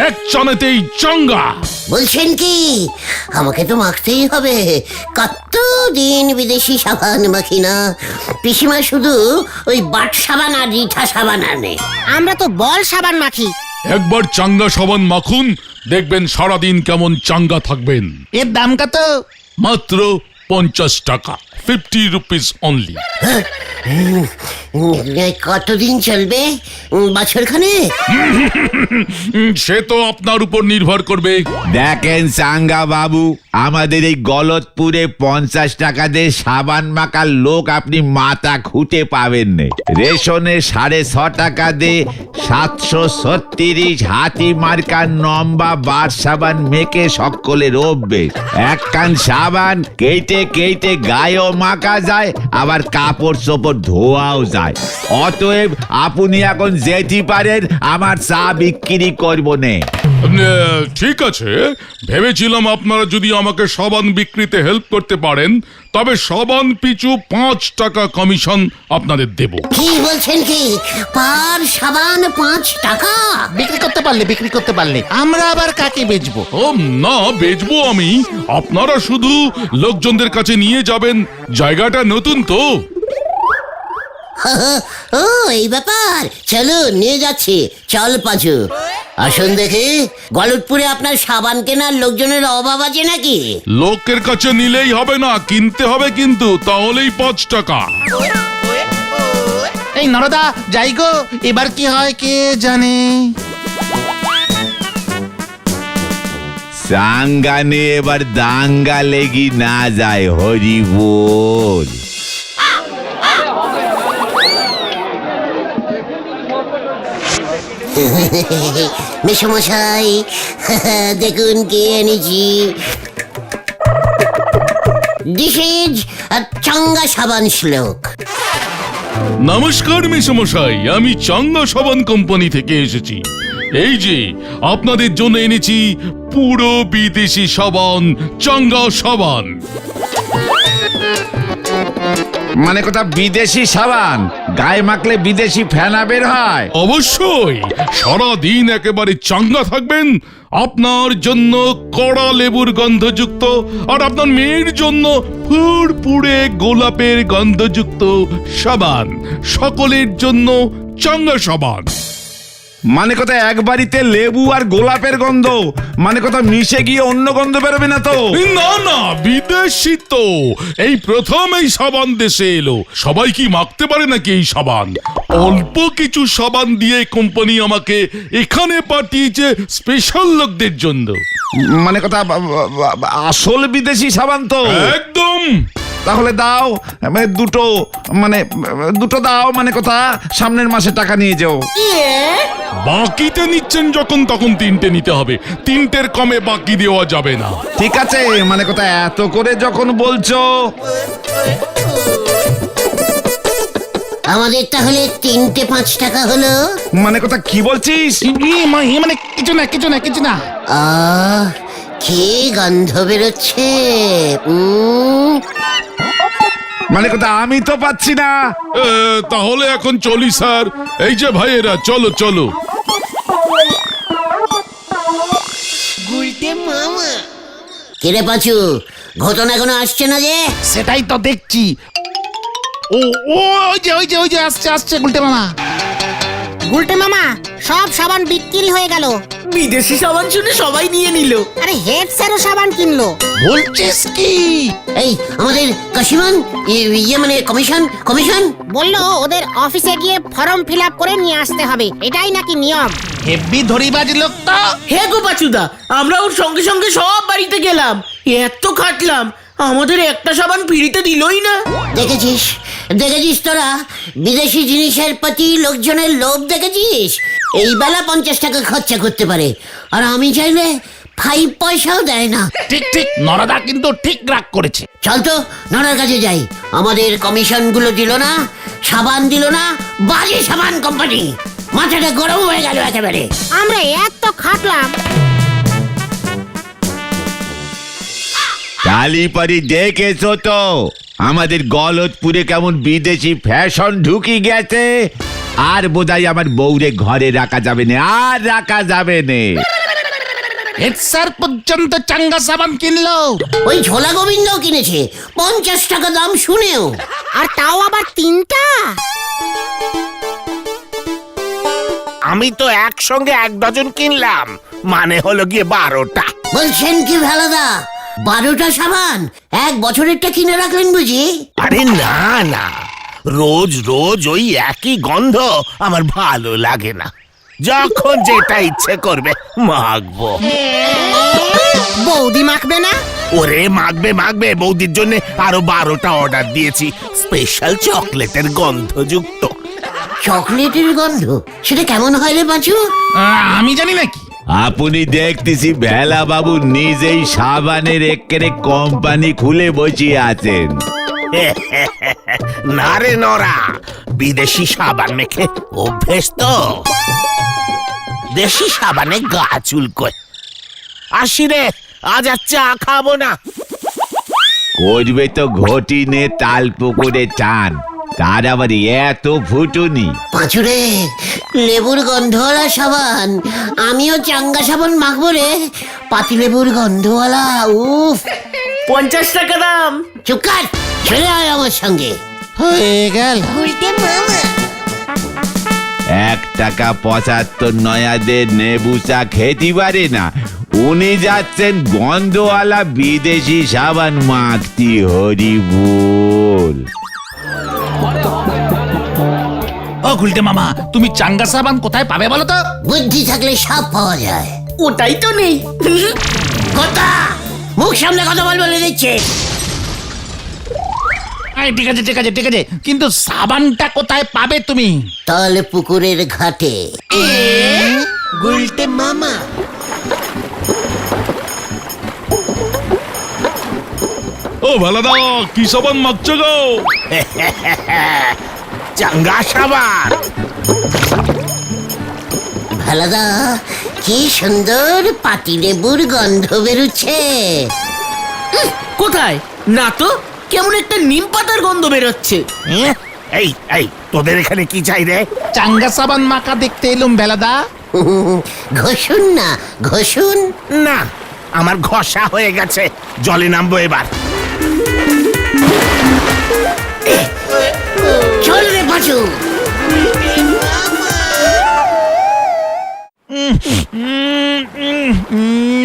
এক চানেতেই চাঙ্গা। বলছেন কি? আমাকে তো মাখতেই হবে। কতদিন বিদেশি সাবান মাখি না। পিসিমা শুধু ওই বাট সাবান আর রিঠা সাবান আনে। আমরা তো বল সাবান মাখি। একবার চাঙ্গা সাবান মাখুন, দেখবেন সারাদিন কেমন চাঙ্গা থাকবেন। এর দাম কত? মাত্র 50 টাকা, 50 রুপিস অনলি। কতদিন চলবে? বছরখানে? সে তো আপনার উপর নির্ভর করবে। দেখেন চাঙ্গা বাবু, আমাদের এই গলতপুরে 50 টাকা দিয়ে সাবান মাখার লোক আপনি মাথা খুঁটে পাবেন না। রেশনে 6.5 টাকা দিয়ে 736 হাতি মার্কার নম্বা বার সাবান মেখে সকলের অভ্যেস। এক কান সাবান কেটে কেটে গায়েও মাখা যায়, আবার কাপড় চোপড় ধোয়াও যায়। অতএব আপনি এখন যেতে পারেন, আমার চা বিক্রি করবো নে। ঠিক আছে, ভেবেছিলাম আপনারা যদি আমাকে সাবান বিক্রিতে হেল্প করতে পারেন তবে সাবান পিছু 5 টাকা কমিশন আপনাদের দেব। কি বলছেন কি? পার সাবান 5 টাকা? বিক্রি করতে পারলে আমরা আবার কাকে বেচবো? ও না, বেচবো আমি, আপনারা শুধু লোকজনদের কাছে নিয়ে যাবেন। জায়গাটা নতুন তো। ও এই ব্যাপার, চলো নিয়ে যাচ্ছি। চল পাঁচু, আসুন দেখি গলতপুরে আপনার সাবান কেনার লোকজনের অভাব আছে নাকি? লোকের কাছে নিলেই হবে না, কিনতে হবে কিন্তু, তাহলেই 5 টাকা। এই নরদা যাই গো, এবার কি হয় কে জানে। সাঙ্গানে এবার দাঙ্গা লেগি না যায়, হরি বল। মেসমশাই, দেখুন কে এনেছি। দিস ইজ চাঙ্গা সাবান শ্লোক। নমস্কার মেসমশাই, আমি চাঙ্গা সাবান কোম্পানি থেকে এসেছি। এই যে আপনাদের জন্য এনেছি পুরো বিদেশি সাবান, চাঙ্গা সাবান। মানে কথা বিদেশি সাবান? গায়ে মাখলে বিদেশি ফেনা বের হয়? অবশ্যই, সারাদিন একেবারে চাঙ্গা থাকবেন। আপনার জন্য কড়া লেবুর গন্ধযুক্ত, আর আপনার মেয়ের জন্য ফুরফুরে গোলাপের গন্ধযুক্ত সাবান। সকলের জন্য চাঙ্গা সাবান। মানে কথা এক বাড়িতে লেবু আর গোলাপের গন্ধ, মানে কথা মিশে গিয়ে অন্য গন্ধ বেরোবে না তো? না না, বিদেশি তো, এই প্রথম এই সাবান দেশে এলো। সবাই কি মাখতে পারে নাকি এই সাবান? অল্প কিছু সাবান দিয়ে কোম্পানি আমাকে এখানে পাঠিয়েছে স্পেশাল লোকদের জন্য। মানে কথা আসল বিদেশি সাবান তো? একদম। তাহলে দাও, দুটো দাও। মানে কথা সামনের মাসে টাকা নিয়ে যাও। বাকিতে নিচ্ছেন যখন, তখন 3টে নিতে হবে। 3টের কমে বাকি দেওয়া যাবে না। ঠিক আছে, মানে কথা এত করে যখন বলছো। আমাদের তাহলে 3টে 5 টাকা হলো। মানে কথা কি বলছিস? মানে কিছু না। কি গন্ধ বেরোচ্ছে! মানে কথা আমি তো পাচ্ছি না। তাহলে এখন চলি স্যার। এই যে ভাইয়েরা, চলো চলো। কিরে পাঁচু, ঘটনা এখনো আসছে না যে? সেটাই তো দেখছি। ওই যে আসছে গুলটে মামা। গুলটে মামা, সব সাবান বিক্রি হয়ে গেল। বিদেশি সাবান শুনে সবাই নিয়ে নিল। আরে হেড স্যারও সাবান কিনলো। বলছিস কি? এই আমাদের কাশিমান, মানে কমিশন বললো ওদের অফিসে গিয়ে ফর্ম ফিল আপ করে নিয়ে আসতে হবে, এটাই নাকি নিয়ম। হেব্বি ধরিবাজ লোক তো। হে গো পাচুদা, আমরা ওর সঙ্গে সঙ্গে সব বাড়িতে গেলাম, এত খাটলাম, আমাদের একটা সাবান ফ্রিতে দিলই না। দেখেছিস তোরা বিদেশি জিনিসের প্রতি লোকজনের লোভ দেখেছিস? এই বেলা 50 টাকা খরচা করতে পারে, আর আমি চাইলে 5 পয়সাও দেয় না। ঠিক, নরদা কিন্তু ঠিক রাগ করেছে। চল তো নড়ার কাছে যাই। আমাদের কমিশন গুলো দিল না, সাবান দিল না, বাজে সাবান কোম্পানি। মাথাটা গরম হয়ে গেল একেবারে। আমরা এত খাটলাম। কালীপরি দেখেছো তো আমাদের গলতপুরে কেমন বিদেশি ফ্যাশন ঢুকি গেছে? আর বোধহয় আমার বউরে ঘরে রাখা যাবে না, আর রাখা যাবে না। হেড স্যার পর্যন্ত চাঙ্গা সাবান কিনলো। ওই ঝোলা গোবিন্দ কিনেছে 50 টাকা দাম শুনেও, আর তাও আবার 3টা। আমি তো একসঙ্গে 1 ডজন কিনলাম, মানে হলো গিয়ে 12টা। বলছেন কি ভেলাদা? 12টা সাবান 1 বছরেরটা কিনে রাখলেন বুঝি? আরে না, রোজ রোজ ওই একই গন্ধ আমার ভালো লাগে না। যখন যেটা ইচ্ছে করবে মাখবো। বৌদি মাখবে না? ওরে মাখবে, বৌদির জন্য আরো 12টা অর্ডার দিয়েছি, স্পেশাল চকলেটের গন্ধযুক্ত। চকলেটের গন্ধ? সেটা কেমন হয় রে পাঁচু? আমি জানি নাকি। আপনি দেখতেছি ভেলা বাবু নিজেই সাবানের একেরে কোম্পানি খুলে বসিয়ে আছেন। না রে নরা, বিদেশি সাবান মেখে অভ্যেস তো। বিদেশি সাবানে গা চুলকোয়। আসি রে, আজ আর চা খাবো না। করবে তো ঘটি নে তাল পুকুরে চান, তার আবার এত ফুটুনি। পাঁচুরে, লেবুর গন্ধওয়ালা সাবান। আমিও চাঙ্গা সাবান মাখবো রে, পাতি লেবুর গন্ধওয়ালা। উফ, 50 টাকা দাম। চুপ কর, চলে আয় আমার সঙ্গে। হয়ে গেল। 1 টাকা 75 নয়াদের নেবু চা খেতে পারে না, উনি যাচ্ছেন গন্ধওয়ালা বিদেশি সাবান মাখতি। হরি বল। ও গুলটে মামা, তুমি চাঙ্গা সাবান কোথায় পাবে বলো তো? বুদ্ধি থাকলে সব পাওয়া যায়। ওটাই তো নেই। কথা, মুখ সামনে কথা বল বলে দিচ্ছে। এই, ঠিক আছে ঠিক আছে ঠিক আছে, কিন্তু সাবানটা কোথায় পাবে তুমি? তাল পুকুরের ঘাটে। গুলটে মামা। ও ভালাদা, কি সাবান মাখছো গো? চাঙ্গা সাবান। ভালাদা, কি সুন্দর পাতি লেবুর গন্ধ বেরুচ্ছে। কোথায়? না তো, কেমন একটা নিম পাতার গন্ধ বেরোচ্ছে। এই এই, তোদের এখানে কি চাই রে? চাঙ্গা সাবান মাখা দেখতে এলুম বেলাদা। ঘষুন না, ঘষুন। না, আমার ঘষা হয়ে গেছে, জলে নামবো এবার। চল রে পাঁচু।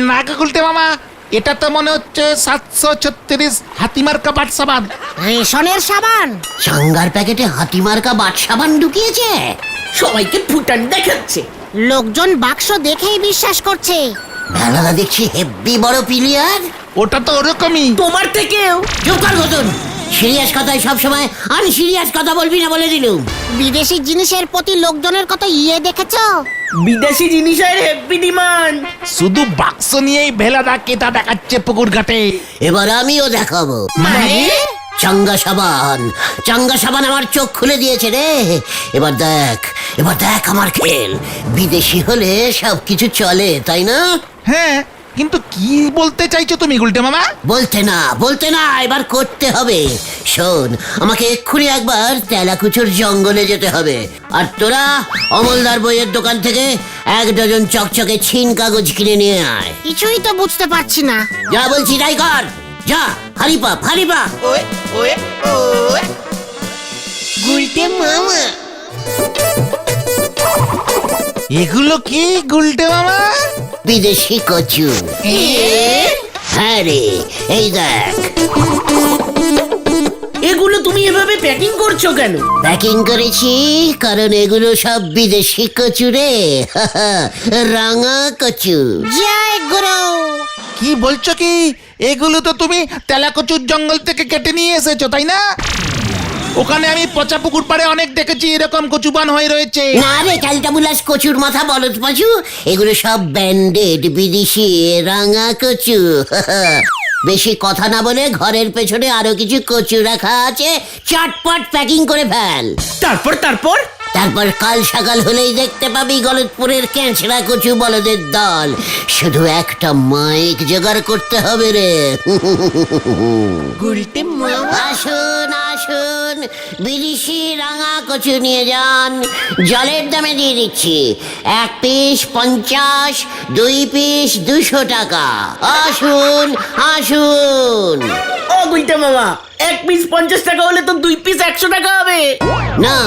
না গো গুলটে মামা, এটা তো মনে হচ্ছে 736 হাতিমার্কা বাট সাবান। রেশনের সাবান। চাঙ্গার প্যাকেটে হাতিমার্কা বাট সাবান ঢুকিয়েছে। সবাইকে ফুটান দেখাচ্ছে। লোকজন বাক্স দেখেই বিশ্বাস করছে। ভালাদা দেখছি হেব্বি বড় প্লেয়ার। ওটা তো ওরকমই। তোমার থেকেও। চুপ কর গতন, সিরিয়াস কথায় সবসময় আনসিরিয়াস কথা বলবি না বলে দিলুম। বিদেশি জিনিসের প্রতি লোকজনের কত দেখেছো? বিদেশি জিনিসের হেভি ডিমান্ড। শুধু বাক্স নিয়েই ভেলাদা কেতা দেখাচ্ছে পুকুর ঘাটে। এবার আমিও দেখাবো। মানে? চাঙ্গা সাবান, চাঙ্গা সাবান আমার চোখ খুলে দিয়েছে রে। এবার দেখ, এবার দেখ আমার খেল। বিদেশি হলে সবকিছু চলে, তাই না? হ্যাঁ, কিন্তু কি বলতে চাইছো তুমি গুলটে মামা? বলতে না, বলতে না, এবার করতে হবে। শোন, আমাকে এক্ষুনি একবার তেলাকুচুর জঙ্গলে যেতে হবে। আর তোরা অমলদার বইয়ের দোকান থেকে 1 ডজন চকচকে ছিন কাগজ কিনে নিয়ে আয়। কিছুই তো বুঝতে পারছি না। যা বলছি তাই কর, যা। হারিপা হারিপা। গুলটে মামা। এগুলো কি গুলটে মামা? বিদেশি কচু। হ্যাঁ রে, এই দেখ। এগুলো তুমি এভাবে প্যাকিং করছো কেন? প্যাকিং করেছি কারণ এগুলো সব বিদেশি কচু রে। রাঙা কচু। জয় গুরু। কি বলছো কি? এগুলো তো তুমি তেলাকচুর জঙ্গল থেকে কেটে নিয়ে এসেছো, তাই না? ওখানে আমি পচা পুকুর পাড়ে অনেক দেখেছি এরকম কচুবান হয়ে রয়েছে। না রে ক্যালটাবুলাস, কচুর মাথা বলদ পাচু। এগুলো সব ব্যান্ডেড বিদেশি রাঙা কচু। বেশি কথা না বলে ঘরের পেছনে আরো কিছু কচু রাখা আছে, চটপট প্যাকিং করে ফেল। তারপর তারপর কাল সকাল হলেই দেখতে পাবি গলতপুরের ক্যাঁচড়া কচু বলদের দল। শুধু একটা মাইক জোগাড় করতে হবে রে। আসুন আসুন, বিদেশি রাঙা কচু নিয়ে যান। জলের দামে দিয়ে দিচ্ছি। 1 পিস 50, 2 পিস 200 টাকা। আসুন আসুন। ও গুলটে মামা, 1 পিস 50 টাকা হলে তো 2 পিস 100 টাকা হবে। না,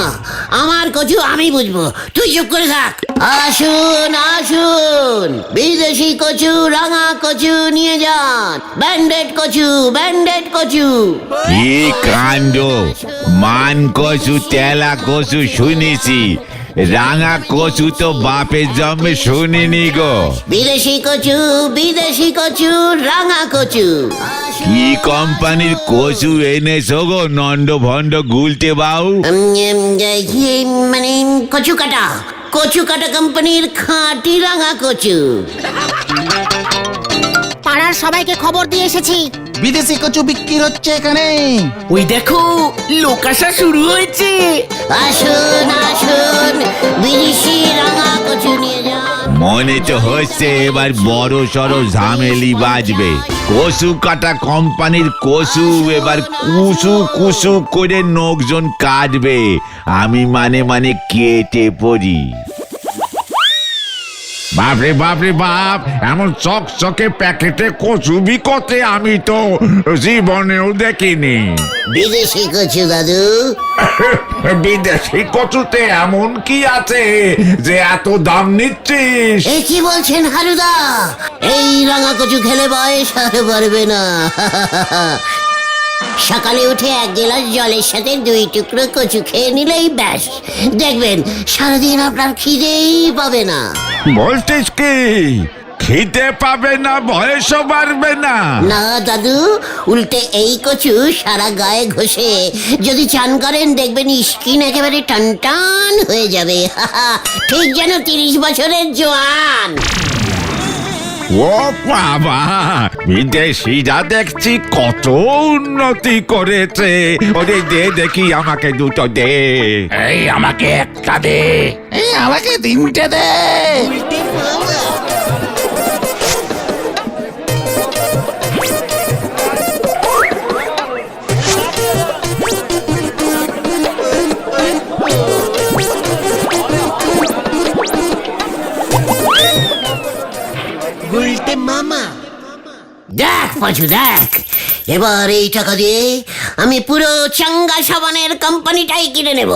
আমার কচু আমি বুঝবো, তুই চুপ করে থাক। আসুন আসুন, বিদেশি কচু রাঙা কচু নিয়ে যান। ব্যান্ডেড কচু, ব্যান্ডেড কচু। কি কাণ্ড! মান কচু তেলা কচু শুনেছি, রাঙা কচু তো বাপের জন্মে শুনিনি গো। বিদেশি কচু, বিদেশি কচু, রাঙা কচু। কি কোম্পানির কচু এনেছো গো নন্দ ভন্ড গুলটে বাবু? মানে কচু কাটা, কচু কাটা কোম্পানির খাঁটি রাঙা কচু। পাড়ার সবাইকে খবর দিয়ে এসেছি, বিদেশি কচু বিক্রি হচ্ছে এখানে। ওই দেখো লোক আসা শুরু হয়েছে। আসুন আসুন, বিদেশি রাঙা কচু নিয়ে যান। মনে তো হচ্ছে এবার বড় সড়ো ঝামেলি বাজবে। কচু কাটা কোম্পানির কচু এবার কুসু কুসু করে লোকজন কাটবে, আমি মানে কেটে পড়ি। বাপরে বাপরে বাপ, এমন চকচকে প্যাকেটে কচু বিকতে আমি তো জীবনেও দেখিনি। বিদেশি কচু দাদু। বিদেশি কচুতে এমন কি আছে যে এত দাম নিচ্ছিস? এ কি বলছেন হারুদা? এই রাঙা কচু খেলে বয়স আর বাড়বে না। সকালে উঠে 1 গ্লাস জলের সাথে 2 টুকরো কচু খেয়ে নিলেই ব্যাস, দেখবেন সারাদিন আপনার খিদেই পাবে না। বলছিস কি খিদে পাবে না, বয়সও বাড়বে না? না দাদু, উল্টে এই কচু সারা গায়ে ঘষে যদি চান করেন, দেখবেন স্কিন একেবারে টান হয়ে যাবে। ঠিক যেন 30 বছরের জোয়ান। ও বাবা, বিদেশিরা দেখছি কত উন্নতি করেছে। ওরে দে দেখি, আমাকে দুটো দে। এই আমাকে একটা দে। এই আমাকে 3টে দে। দেখ পাঁচু দেখ, এবার এই টাকা দিয়ে আমি পুরো চাঙ্গা সাবানের কোম্পানিটাই কিনে নেব,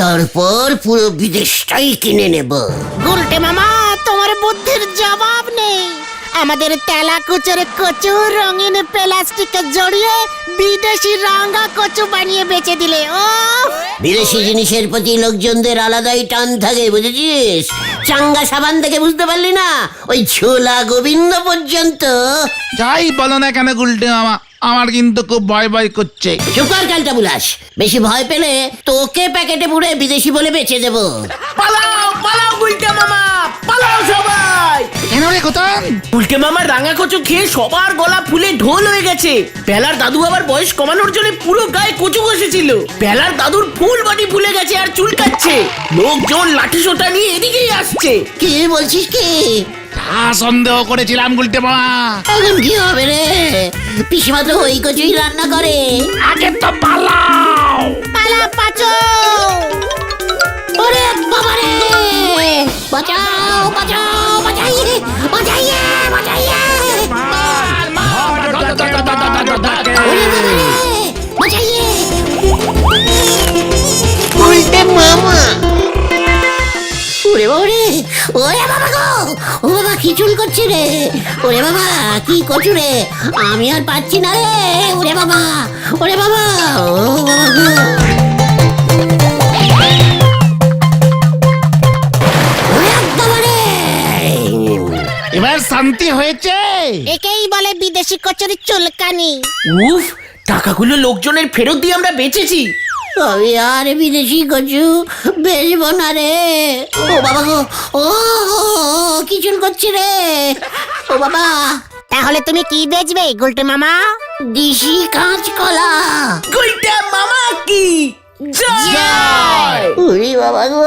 তারপর পুরো বিদেশটাই কিনে নেব। গুলটে মামা, তোমার বুদ্ধির জবাব নেই। আমাদের তেলাকুচের কচু রঙিন প্লাস্টিকে জড়িয়ে বিদেশি রাঙা কচু বানিয়ে বেচে দিলে। ও বিদেশি জিনিসের প্রতি লোকজনদের আলাদাই টান থাকে, বুঝেছিস? চাঙ্গা সাবান থেকে বুঝতে পারলি না, ওই ছোলা গোবিন্দ পর্যন্ত। যাই বলো না কেন গুলটে মামা, আমার কিন্তু খুব ভয় ভয় করছে। চুপ কর ক্যালটা বুলাস, বেশি ভয় পেলে তোকে প্যাকেটে পুরে বিদেশি বলে বেচে দেবো। পালাও পালাও গুলটে মামা, পালাও সবাই। কেন রে খোতন? গুলটে মামার রাঙা কচু খেয়ে সবার গলা ফুলে ঢোল হয়ে গেছে। বেলার দাদু আবার বয়স কমানোর জন্য পুরো গায়ে কচু ঘষেছিল। বেলার দাদুর ফুল বডি ফুলে গেছে আর চুলকাচ্ছে। লোকজন লাঠি সোটা নিয়ে এদিকেই আসছে। কি বলছিস কি? সন্দেহ করেছিলাম গুলটে মামা। এখন কি হবে রে? পিসিমা তো ওই কচুই রান্না করে। আগে তো পালাও। পালা পাচো। ওরে বাবা রে, বাঁচাও বাঁচাও, বাঁচাইয়ে বাঁচাইয়ে বাঁচাইয়ে। ওরে বাবা রে, বাঁচাইয়ে। উল্টে মামা। ওরে বাবা রে, ওরে বাবা গো, ও বাবা কি চুল করছে রে? ওরে বাবা কি কচু রে, আমি আর পাচ্ছি না রে। ওরে বাবা, ওরে বাবা, ও বাবা গো। এবার শান্তি হয়েছে। একেই বলে বিদেশি কচুর চুলকানি। উফ, টাকাগুলো লোকজনের ফেরত দিয়ে আমরা বেঁচেছি। আমি আর বিদেশি কচু বেচবো না রে। ও বাবা গো, ও কি চুল করছে রে। ও বাবা, তাহলে তুমি কি বেচবে গুলটে মামা? দিশি কাঁচকলা। গুলটে মামা কি জয়। উরি বাবা গো,